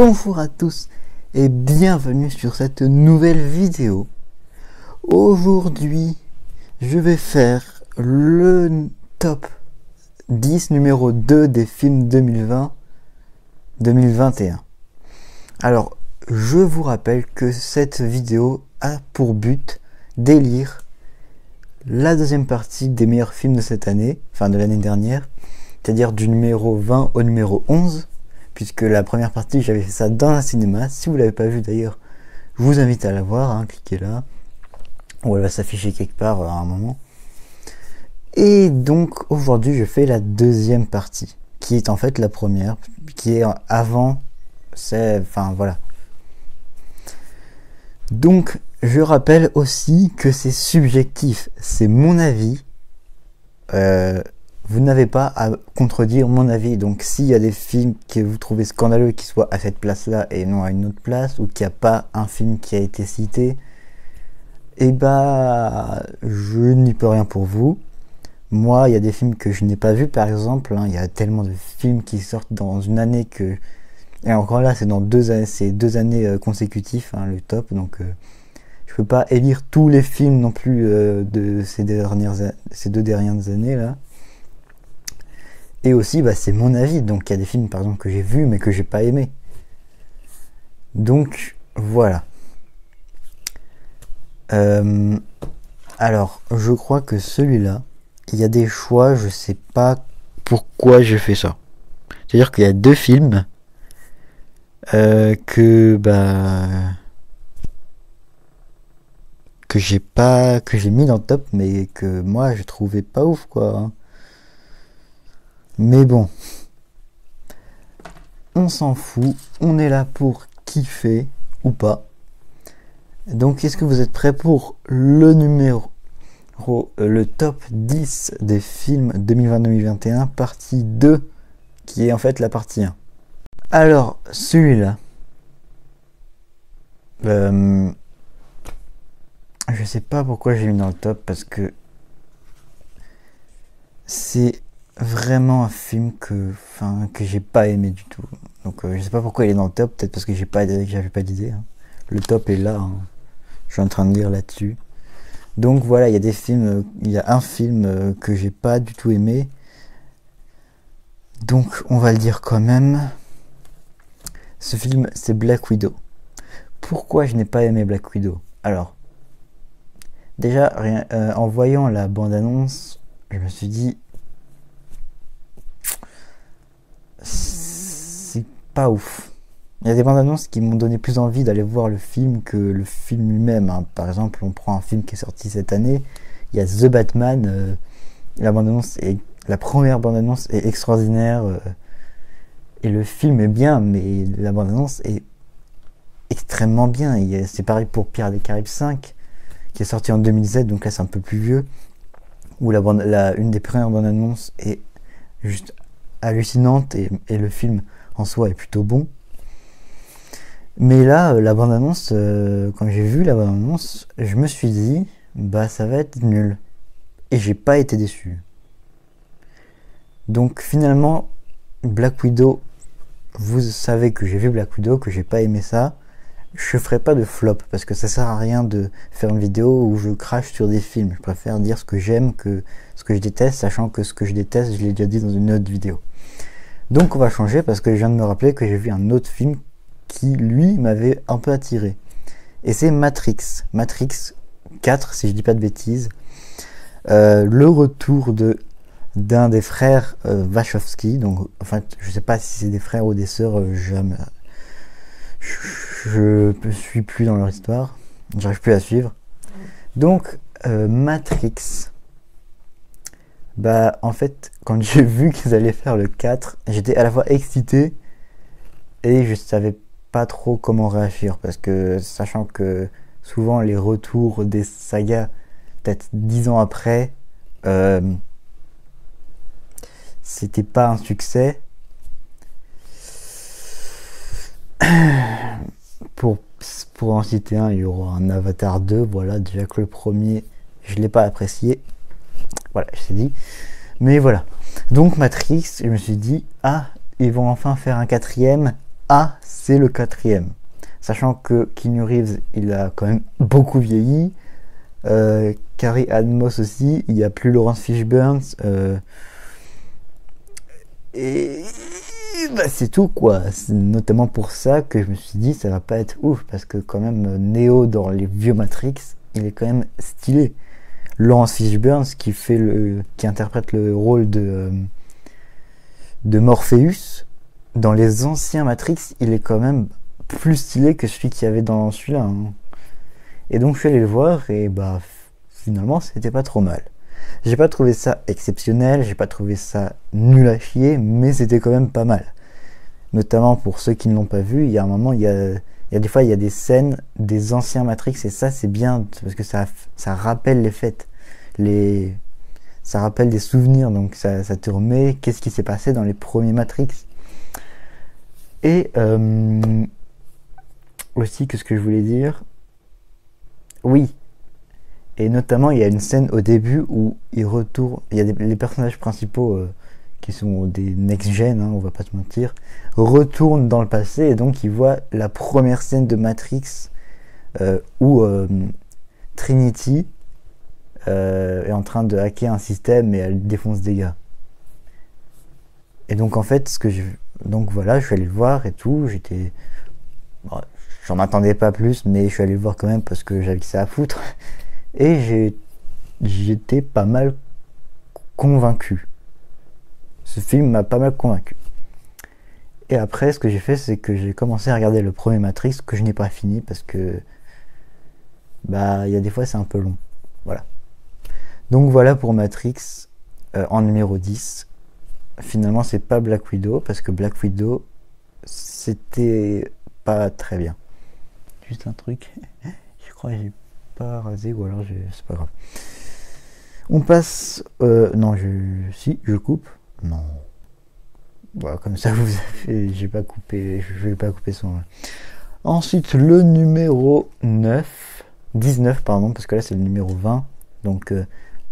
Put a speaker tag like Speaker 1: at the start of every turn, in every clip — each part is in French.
Speaker 1: Bonjour à tous et bienvenue sur cette nouvelle vidéo. Aujourd'hui, je vais faire le top 10 numéro 2 des films 2020-2021. Alors, je vous rappelle que cette vidéo a pour but d'élire la deuxième partie des meilleurs films de cette année, enfin de l'année dernière, c'est-à-dire du numéro 20 au numéro 11. Puisque la première partie, j'avais fait ça dans un cinéma. Si vous l'avez pas vu d'ailleurs, je vous invite à la voir, hein, cliquez là. Ou elle va s'afficher quelque part à un moment. Et donc, aujourd'hui, je fais la deuxième partie, qui est en fait la première, qui est avant, enfin, voilà. Donc, je rappelle aussi que c'est subjectif, c'est mon avis. Vous n'avez pas à contredire mon avis. Donc s'il y a des films que vous trouvez scandaleux qui soient à cette place-là et non à une autre place, ou qu'il n'y a pas un film qui a été cité, eh bah je n'y peux rien pour vous. Moi, il y a des films que je n'ai pas vus, par exemple. Il y a tellement de films qui sortent dans une année que... Et encore là, c'est dans deux années consécutives, le top. Donc je peux pas élire tous les films non plus de ces deux dernières années là. Et aussi, c'est mon avis. Donc, il y a des films, par exemple, que j'ai vus, mais que j'ai pas aimé. Donc, voilà. Alors, je crois que celui-là, il y a des choix, je sais pas pourquoi j'ai fait ça. C'est-à-dire qu'il y a deux films que j'ai mis dans le top, mais que moi, je trouvais pas ouf, quoi. Mais bon, on s'en fout, on est là pour kiffer ou pas. Donc est-ce que vous êtes prêts pour le top 10 des films 2020-2021, partie 2, qui est en fait la partie 1. Alors, celui-là, je sais pas pourquoi j'ai mis dans le top, parce que c'est vraiment un film que j'ai pas aimé du tout. Donc je sais pas pourquoi il est dans le top, peut-être parce que j'avais pas d'idée. Le top est là, je suis en train de lire là-dessus. Donc voilà, il y a des films, il y a un film que j'ai pas du tout aimé. Donc on va le dire quand même. Ce film, c'est Black Widow. Pourquoi je n'ai pas aimé Black Widow? Alors, déjà, en voyant la bande-annonce, je me suis dit, c'est pas ouf. Il y a des bandes annonces qui m'ont donné plus envie d'aller voir le film que le film lui-même. Par exemple, on prend un film qui est sorti cette année, il y a The Batman, la première bande annonce est extraordinaire, et le film est bien, mais la bande annonce est extrêmement bien. C'est pareil pour Pirates des Caraïbes 5, qui est sorti en 2007, donc là c'est un peu plus vieux, où une des premières bandes annonces est juste hallucinante, et le film en soi est plutôt bon. Mais là, la bande-annonce, quand j'ai vu la bande-annonce, je me suis dit, ça va être nul. Et j'ai pas été déçu. Donc finalement, Black Widow, vous savez que j'ai vu Black Widow, que j'ai pas aimé ça. Je ferai pas de flop, parce que ça sert à rien de faire une vidéo où je crache sur des films. Je préfère dire ce que j'aime que ce que je déteste, sachant que ce que je déteste, je l'ai déjà dit dans une autre vidéo. Donc on va changer, parce que je viens de me rappeler que j'ai vu un autre film qui, lui, m'avait un peu attiré. Et c'est Matrix 4, si je dis pas de bêtises. Le retour d'un des frères Wachowski. Donc, enfin, je sais pas si c'est des frères ou des sœurs, je ne suis plus dans leur histoire. J'arrive plus à suivre. Donc, Matrix... en fait, quand j'ai vu qu'ils allaient faire le 4, j'étais à la fois excité et je savais pas trop comment réagir, parce que sachant que souvent les retours des sagas, peut-être 10 ans après, c'était pas un succès. Pour en citer un, il y aura un Avatar 2, voilà, déjà que le premier, je l'ai pas apprécié. Voilà, je t'ai dit. Mais voilà. Donc Matrix, je me suis dit, ils vont enfin faire un 4e ah, c'est le quatrième. Sachant que Keanu Reeves, il a quand même beaucoup vieilli. Carrie Ann Moss aussi, il n'y a plus Laurence Fishburne. Et bah, c'est tout quoi. C'est notamment pour ça que je me suis dit ça va pas être ouf. Parce que quand même Neo dans les vieux Matrix, il est quand même stylé. Laurence Fishburne qui interprète le rôle de Morpheus dans les anciens Matrix, il est quand même plus stylé que celui qu'il y avait dans celui-là. Hein. Et donc je suis allé le voir et bah finalement c'était pas trop mal. J'ai pas trouvé ça exceptionnel, j'ai pas trouvé ça nul à chier, mais c'était quand même pas mal. Notamment pour ceux qui ne l'ont pas vu, il y a un moment, il y a des fois il y a des scènes des anciens Matrix et ça c'est bien parce que ça rappelle les fêtes, ça rappelle des souvenirs, donc ça te remet qu'est-ce qui s'est passé dans les premiers Matrix. Et aussi, qu'est-ce que je voulais dire? Oui. Et notamment, il y a une scène au début où il y a les personnages principaux qui sont des next-gen, hein, on va pas se mentir, retournent dans le passé et donc ils voient la première scène de Matrix où Trinity est en train de hacker un système et elle défonce des gars. Et donc en fait, donc voilà, je suis allé le voir et tout, bon, j'en attendais pas plus, mais je suis allé le voir quand même parce que j'avais que ça à foutre. Et j'étais pas mal convaincu. Ce film m'a pas mal convaincu. Et après, ce que j'ai fait, c'est que j'ai commencé à regarder le premier Matrix, que je n'ai pas fini parce que bah il y a des fois c'est un peu long. Voilà. Donc voilà pour Matrix en numéro 10. Finalement, c'est pas Black Widow parce que Black Widow c'était pas très bien. Juste un truc, je crois que j'ai pas rasé ou alors c'est pas grave. On passe non, si je coupe. Non. Voilà, comme ça vous avez je vais pas couper son. Ensuite le numéro 19 pardon, parce que là c'est le numéro 20. Donc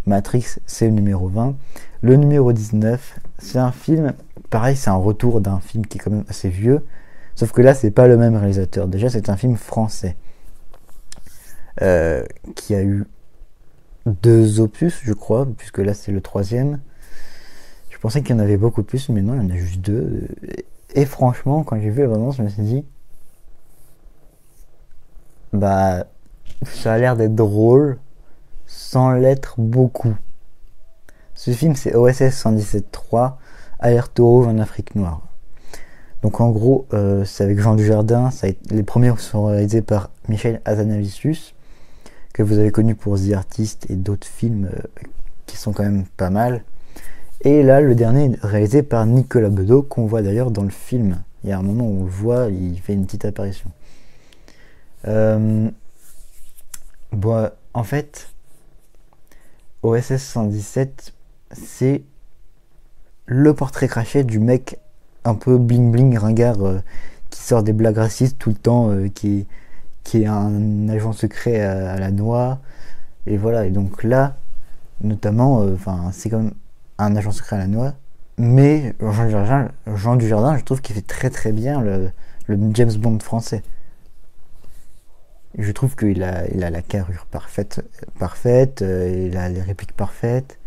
Speaker 1: Matrix c'est le numéro 20. Le numéro 19, c'est un film, pareil, c'est un retour d'un film qui est quand même assez vieux, sauf que là c'est pas le même réalisateur. Déjà c'est un film français qui a eu 2 opus je crois, puisque là c'est le 3e. Je pensais qu'il y en avait beaucoup plus, mais non, il y en a juste 2. Et franchement, quand j'ai vu la bande-annonce, je me suis dit, bah, ça a l'air d'être drôle, sans l'être beaucoup. Ce film, c'est OSS 117.3, Alerte rouge en Afrique noire. Donc en gros, c'est avec Jean Dujardin. Les premiers sont réalisés par Michel Hazanavicius, que vous avez connu pour The Artist et d'autres films qui sont quand même pas mal. Et là, le dernier est réalisé par Nicolas Bedos, qu'on voit d'ailleurs dans le film. Il y a un moment où on le voit, il fait une petite apparition. Bon, en fait, OSS 117, c'est le portrait craché du mec un peu bling bling ringard qui sort des blagues racistes tout le temps, qui est un agent secret à la noix. Et voilà, et donc là, notamment, c'est comme un agent secret à la noix, mais Jean Dujardin, je trouve qu'il fait très très bien le James Bond français. Je trouve qu'il a la carrure parfaite, il a les répliques parfaites,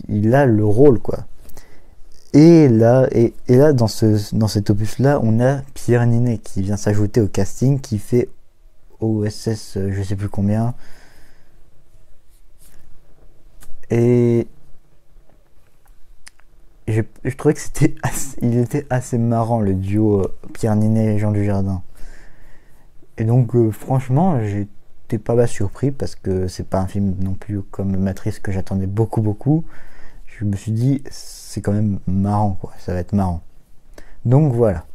Speaker 1: il a le rôle quoi. Et là dans cet opus là, on a Pierre Ninet qui vient s'ajouter au casting, qui fait OSS je sais plus combien. Et je trouvais que il était assez marrant le duo Pierre Ninet et Jean Dujardin. Et donc franchement, j'étais pas mal surpris parce que c'est pas un film non plus comme Matrix que j'attendais beaucoup. Je me suis dit c'est quand même marrant quoi, ça va être marrant. Donc voilà.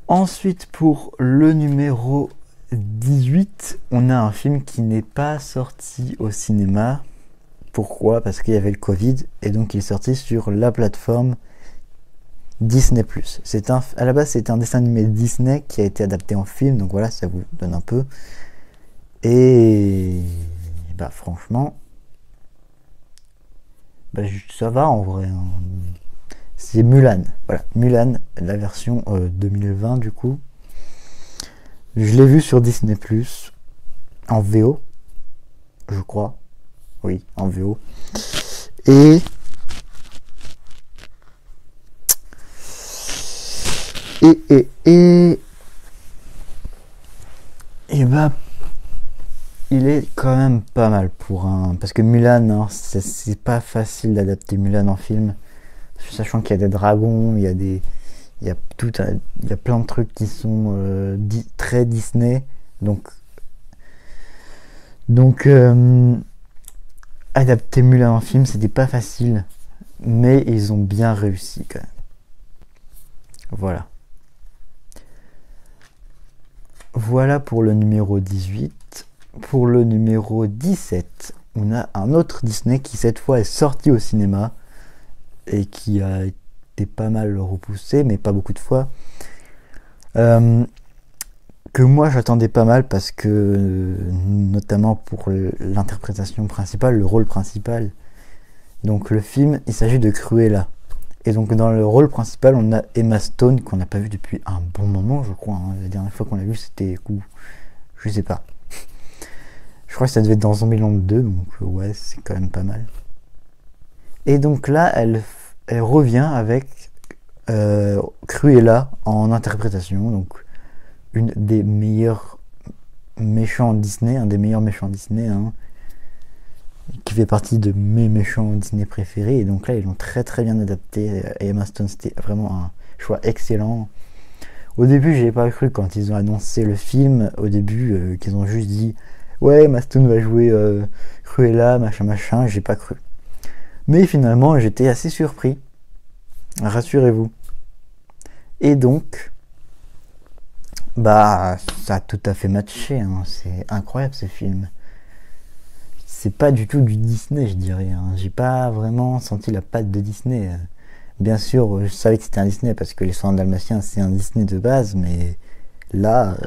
Speaker 1: Ensuite pour le numéro 18, on a un film qui n'est pas sorti au cinéma. Pourquoi? Parce qu'il y avait le Covid et donc il est sorti sur la plateforme Disney+. À la base c'est un dessin animé Disney qui a été adapté en film, donc voilà, ça vous donne un peu. Et bah franchement, bah, ça va en vrai. Hein. C'est Mulan. Voilà, Mulan, la version 2020 du coup. Je l'ai vu sur Disney+, en VO, je crois. Oui, en VO. Et... Et bah... Il est quand même pas mal pour un... Parce que Mulan, hein, c'est pas facile d'adapter Mulan en film. Sachant qu'il y a des dragons, il y a des... il y a plein de trucs qui sont très Disney. Donc adapter Mulan en film, c'était pas facile. Mais ils ont bien réussi quand même. Voilà. Voilà pour le numéro 18. Pour le numéro 17, on a un autre Disney qui cette fois est sorti au cinéma et qui a été pas mal repoussé, mais pas beaucoup de fois. Que moi j'attendais pas mal parce que, notamment pour l'interprétation principale, le rôle principal. Donc le film, il s'agit de Cruella. Et donc dans le rôle principal, on a Emma Stone, qu'on n'a pas vu depuis un bon moment, je crois. Hein. La dernière fois qu'on l'a vu, c'était... Je sais pas. Je crois que ça devait être dans Zombieland 2, donc ouais, c'est quand même pas mal. Et donc là, elle revient avec Cruella en interprétation, donc une des meilleurs méchants Disney, un des meilleurs méchants Disney, hein, qui fait partie de mes méchants Disney préférés. Et donc là, ils l'ont très très bien adapté. Et Emma Stone, c'était vraiment un choix excellent. Au début, j'ai pas cru quand ils ont annoncé le film. Au début, qu'ils ont juste dit ouais, Emma Stone va jouer Cruella, machin, j'ai pas cru. Mais finalement, j'étais assez surpris. Rassurez-vous. Et donc, bah, ça a tout à fait matché. Hein. C'est incroyable ce film. C'est pas du tout du Disney, je dirais. Hein. J'ai pas vraiment senti la patte de Disney. Bien sûr, je savais que c'était un Disney parce que Les 101 Dalmatiens, c'est un Disney de base, mais là,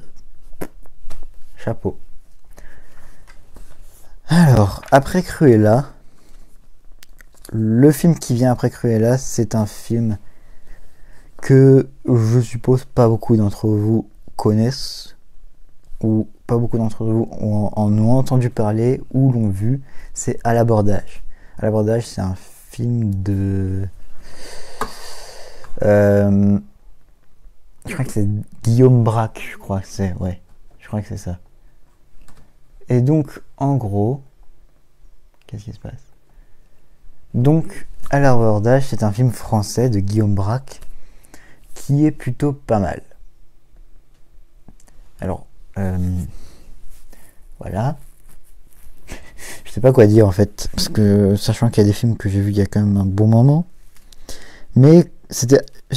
Speaker 1: chapeau. Alors, après Cruella, le film qui vient après Cruella, c'est un film que je suppose pas beaucoup d'entre vous connaissent, ou pas beaucoup d'entre vous en ont entendu parler, ou l'ont vu. C'est À l'abordage. À l'abordage, c'est un film de... je crois que c'est Guillaume Braque, je crois que c'est... Ouais, je crois que c'est ça. Et donc, en gros... Qu'est-ce qui se passe? Donc, À l'abordage, c'est un film français de Guillaume Braque qui est plutôt pas mal. Alors, voilà. Je sais pas quoi dire en fait, parce que sachant qu'il y a des films que j'ai vus il y a quand même un bon moment. Mais c'est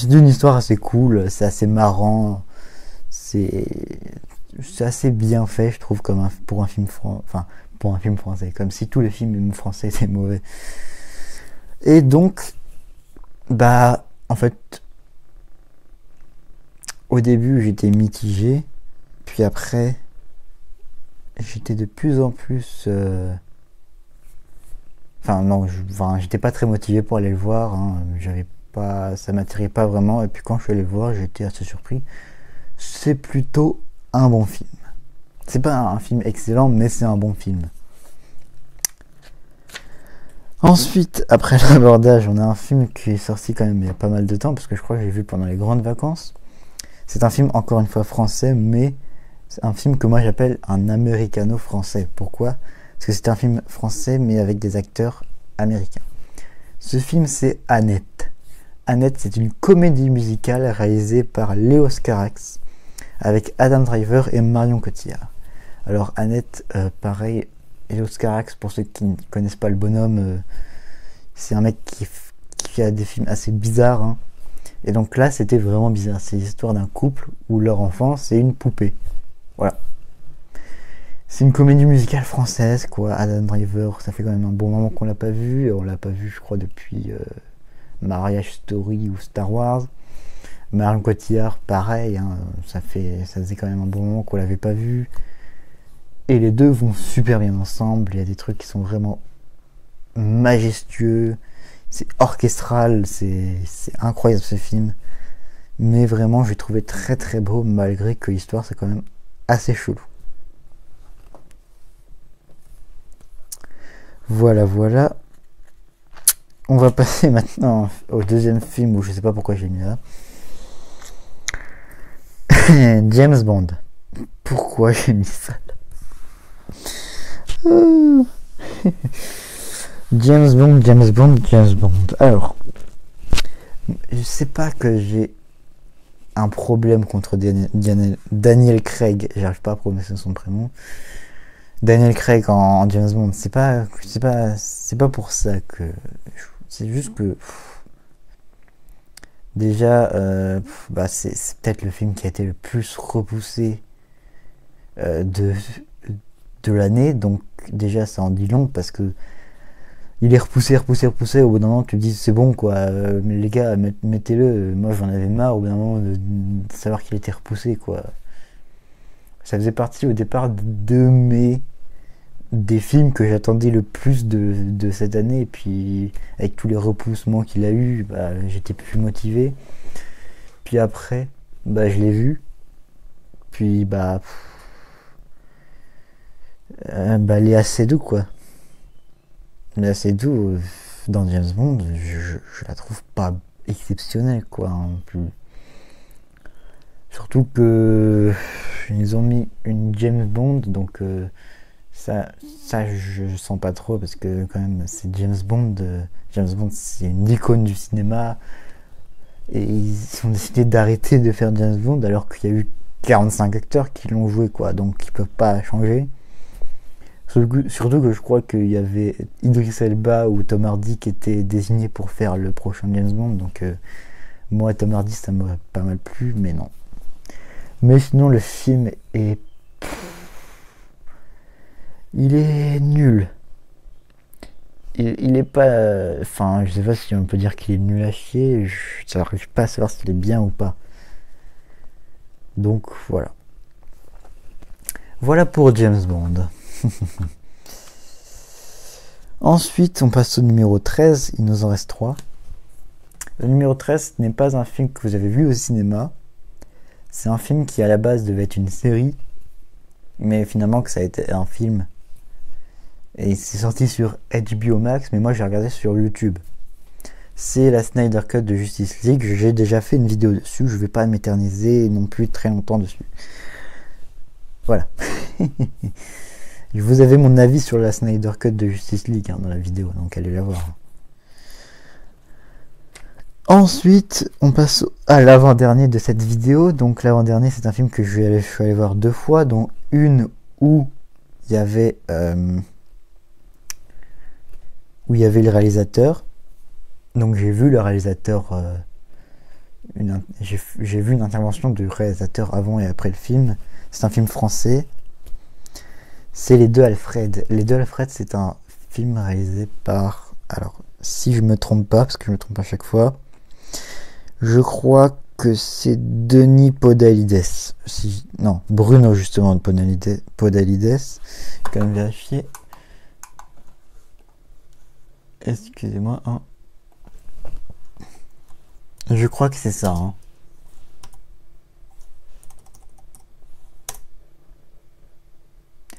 Speaker 1: une histoire assez cool, c'est assez marrant, c'est assez bien fait, je trouve, pour un film français, comme si tous les films français étaient mauvais. Et donc, bah, en fait, au début, j'étais mitigé, puis après, j'étais de plus en plus... Enfin, non, j'étais pas très motivé pour aller le voir, hein. Ça m'attirait pas vraiment, et puis quand je suis allé le voir, j'étais assez surpris. C'est plutôt un bon film. C'est pas un film excellent, mais c'est un bon film. Ensuite, après l'abordage, on a un film qui est sorti quand même il y a pas mal de temps, parce que je crois que j'ai vu pendant les grandes vacances. C'est un film, encore une fois, français, mais c'est un film que moi j'appelle un américano-français. Pourquoi ? Parce que c'est un film français, mais avec des acteurs américains. Ce film, c'est Annette. Annette, c'est une comédie musicale réalisée par Léos Carax, avec Adam Driver et Marion Cotillard. Alors Annette, pareil, Léos Carax, pour ceux qui ne connaissent pas le bonhomme, c'est un mec qui a des films assez bizarres. Hein. Et donc là, c'était vraiment bizarre. C'est l'histoire d'un couple où leur enfant, c'est une poupée. Voilà. C'est une comédie musicale française, quoi. Adam Driver, ça fait quand même un bon moment qu'on l'a pas vu. Et on l'a pas vu, je crois, depuis Marriage Story ou Star Wars. Marion Cotillard, pareil. Hein, ça faisait quand même un bon moment qu'on l'avait pas vu. Et les deux vont super bien ensemble. Il y a des trucs qui sont vraiment majestueux. c'est orchestral, c'est incroyable ce film. Mais vraiment, j'ai trouvé très très beau, malgré que l'histoire c'est quand même assez chelou. Voilà, voilà. On va passer maintenant au deuxième film où je sais pas pourquoi j'ai mis là. James Bond. Pourquoi j'ai mis ça là James Bond, James Bond, James Bond. Alors, je sais pas que j'ai un problème contre Daniel Craig. J'arrive pas à prononcer son prénom. Daniel Craig en James Bond. C'est pas pour ça que. C'est juste que. Déjà, c'est peut-être le film qui a été le plus repoussé de l'année. Donc, déjà, ça en dit long parce que. Il est repoussé. Au bout d'un moment, tu te dis c'est bon quoi. Mais les gars, mettez-le. Moi, j'en avais marre au bout d'un moment de savoir qu'il était repoussé quoi. Ça faisait partie au départ des films que j'attendais le plus de cette année. Et puis, avec tous les repoussements qu'il a eu, j'étais plus motivé. Puis après, je l'ai vu. Puis, Léa Seydoux quoi. Léa Seydoux dans James Bond, je la trouve pas exceptionnelle quoi non plus. Surtout que ils ont mis une James Bond, donc ça je sens pas trop parce que quand même c'est James Bond. James Bond c'est une icône du cinéma et ils ont décidé d'arrêter de faire James Bond alors qu'il y a eu 45 acteurs qui l'ont joué quoi, donc ils peuvent pas changer. Surtout que je crois qu'il y avait Idris Elba ou Tom Hardy qui étaient désignés pour faire le prochain James Bond. Donc moi Tom Hardy ça m'aurait pas mal plu, mais non. Mais sinon le film est... Il est nul. Il est pas... Enfin je sais pas si on peut dire qu'il est nul à chier. Je n'arrive pas à savoir s'il est bien ou pas. Donc voilà. Voilà pour James Bond. Ensuite, on passe au numéro 13. Il nous en reste 3. Le numéro 13 n'est pas un film que vous avez vu au cinéma. C'est un film qui à la base devait être une série, mais finalement que ça a été un film. Et c'est sorti sur HBO Max, mais moi j'ai regardé sur YouTube. C'est la Snyder Cut de Justice League. J'ai déjà fait une vidéo dessus. Je vais pas m'éterniser non plus très longtemps dessus. Voilà. Vous avez mon avis sur la Snyder Cut de Justice League dans la vidéo, donc allez la voir. Ensuite, on passe à l'avant-dernier de cette vidéo. Donc l'avant-dernier, c'est un film que je suis allé voir 2 fois, dont une où il y avait le réalisateur. Donc j'ai vu le réalisateur, j'ai vu une intervention du réalisateur avant et après le film. C'est un film français. C'est Les Deux Alfred. Les Deux Alfred, c'est un film réalisé par... Alors, si je me trompe pas, parce que je me trompe à chaque fois, je crois que c'est Denis Podalides. Non, Bruno, justement, Podalides. Je vais quand même vérifier. Excusez-moi. Hein. Je crois que c'est ça. Hein.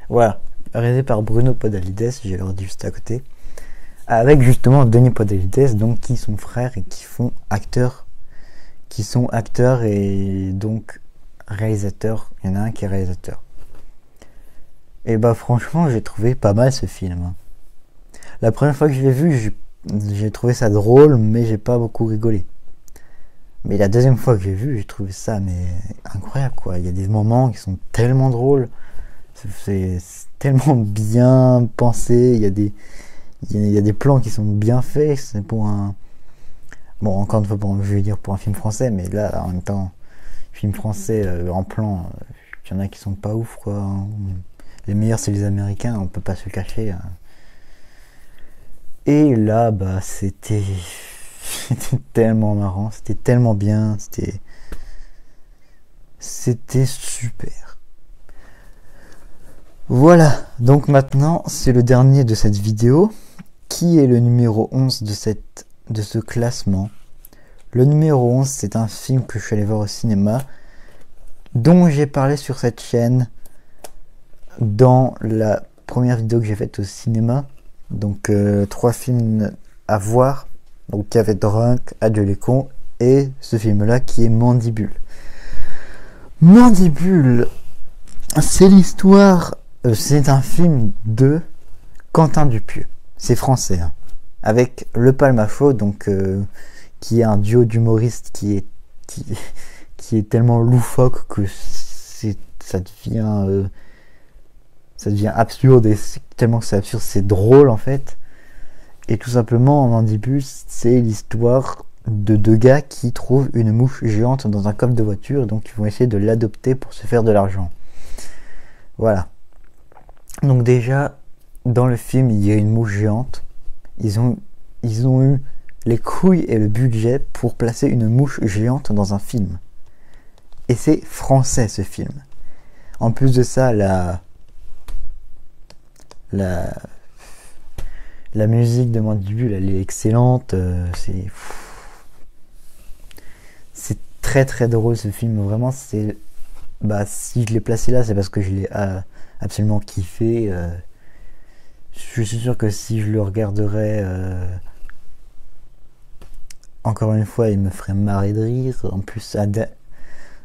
Speaker 1: Voilà, réalisé par Bruno Podalides, j'ai l'ordi juste à côté, avec justement Denis Podalides, donc qui sont frères et qui sont acteurs et donc réalisateurs. Il y en a un qui est réalisateur. Et franchement, j'ai trouvé pas mal ce film. La première fois que je l'ai vu, j'ai trouvé ça drôle, mais j'ai pas beaucoup rigolé. Mais la deuxième fois que j'ai vu, j'ai trouvé ça incroyable quoi. Il y a des moments qui sont tellement drôles. C'est tellement bien pensé, il y a des plans qui sont bien faits. C'est pour un... Bon, encore une fois, je vais dire pour un film français, mais là, en même temps, film français en plan, il y en a qui sont pas ouf, quoi. Les meilleurs, c'est les Américains, on peut pas se le cacher. Et là, c'était tellement marrant, c'était tellement bien, c'était super. Voilà, donc maintenant c'est le dernier de cette vidéo, qui est le numéro 11 de cette de ce classement. Le numéro 11, c'est un film que je suis allé voir au cinéma, dont j'ai parlé sur cette chaîne dans la première vidéo que j'ai faite au cinéma. Donc 3 films à voir. Donc il y avait Drunk, Adieu les cons et ce film-là qui est Mandibule. Mandibule, c'est l'histoire, c'est un film de Quentin Dupieux. C'est français, hein, avec Le Palma Show, donc qui est un duo d'humoristes qui est tellement loufoque que ça devient absurde, et tellement que c'est absurde, c'est drôle en fait. Et tout simplement, Mandibule, c'est l'histoire de 2 gars qui trouvent une mouche géante dans un coffre de voiture, donc ils vont essayer de l'adopter pour se faire de l'argent. Voilà. Donc déjà, dans le film, il y a une mouche géante. Ils ont eu les couilles et le budget pour placer une mouche géante dans un film. Et c'est français, ce film. En plus de ça, la musique de Mandibule, elle est excellente. C'est très très drôle, ce film. Vraiment, si je l'ai placé là, c'est parce que je l'ai absolument kiffé. Je suis sûr que si je le regarderais encore une fois, il me ferait marrer de rire. En plus,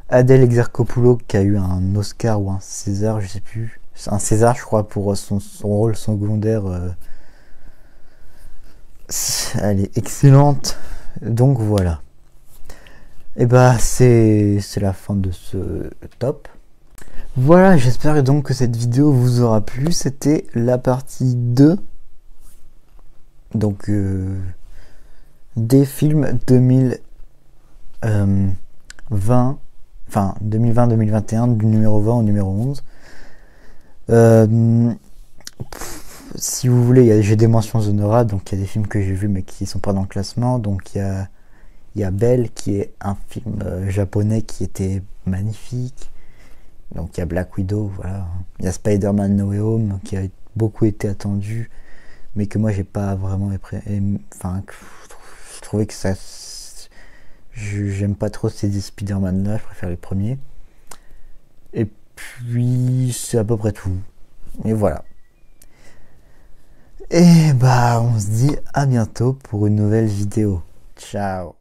Speaker 1: Adèle Exarchopoulos, qui a eu un Oscar ou un César, je sais plus. Un César, je crois, pour son rôle secondaire. Elle est excellente. Donc voilà. Et c'est la fin de ce top. Voilà, j'espère donc que cette vidéo vous aura plu. C'était la partie 2. Donc des films 2020, enfin 2020-2021, du numéro 20 au numéro 11. Si vous voulez, j'ai des mentions honorables, donc il y a des films que j'ai vus mais qui sont pas dans le classement. Donc il y a Belle, qui est un film japonais qui était magnifique. Donc il y a Black Widow, voilà. Il y a Spider-Man No Way Home, qui a beaucoup été attendu, mais que moi j'ai pas vraiment enfin, je trouvais que ça, j'aime pas trop ces Spider-Man là, je préfère les premiers. Et puis c'est à peu près tout. Et voilà. Et on se dit à bientôt pour une nouvelle vidéo. Ciao.